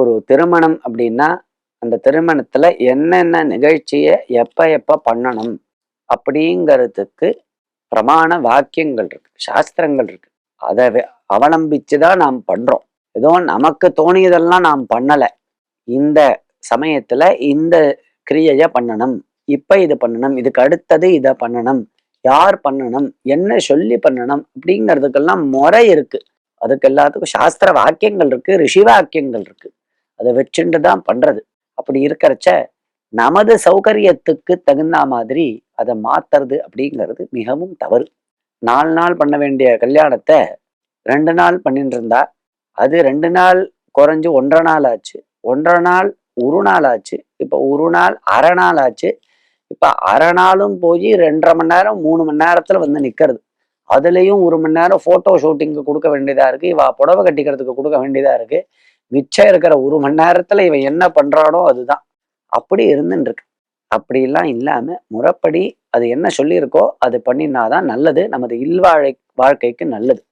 ஒரு திருமணம் அப்படின்னா அந்த திருமணத்துல என்னென்ன நிகழ்ச்சியை எப்ப எப்ப பண்ணணும் அப்படிங்கிறதுக்கு பிரமாண வாக்கியங்கள் இருக்கு, சாஸ்திரங்கள் இருக்கு. அதை அவலம்பிச்சுதான் நாம் பண்றோம். ஏதோ நமக்கு தோணியதெல்லாம் நாம் பண்ணல. இந்த சமயத்துல இந்த கிரியைய பண்ணணும், இப்ப இது பண்ணணும், இதுக்கு அடுத்தது இதை பண்ணணும், யார் பண்ணணும், என்ன சொல்லி பண்ணணும் அப்படிங்கிறதுக்கெல்லாம் முறை இருக்கு. அதுக்கு எல்லாத்துக்கும் சாஸ்திர வாக்கியங்கள் இருக்கு, ரிஷி வாக்கியங்கள் இருக்கு. அதை வச்சுட்டு தான் பண்றது. அப்படி இருக்கிறச்ச நமது சௌகரியத்துக்கு தகுந்த மாதிரி அதை மாத்துறது அப்படிங்கிறது மிகவும் தவறு. 4 நாள் பண்ண வேண்டிய கல்யாணத்தை 2 நாள் பண்ணிட்டு இருந்தா அது 2 நாள் குறைஞ்சு 1.5 நாள் ஆச்சு. 1.5 நாள் 1 நாள் ஆச்சு. இப்ப 1 நாள் அரை நாள் ஆச்சு. இப்ப அரை நாளும் போய் 2.5 மணி நேரம் 3 மணி நேரத்துல வந்து நிக்கிறது. அதுலயும் 1 மணி நேரம் போட்டோ ஷூட்டிங்க்கு கொடுக்க வேண்டியதா இருக்கு, இவ புடவை கட்டிக்கிறதுக்கு கொடுக்க வேண்டியதா இருக்கு. மிச்சம் இருக்கிற 1 மணி நேரத்துல இவன் என்ன பண்றானோ அதுதான். அப்படி இருந்துட்டு இருக்கு. அப்படிலாம் இல்லாம முறைப்படி அது என்ன சொல்லியிருக்கோ அது பண்ணினாதான் நல்லது. நமது வாழ்க்கைக்கு நல்லது.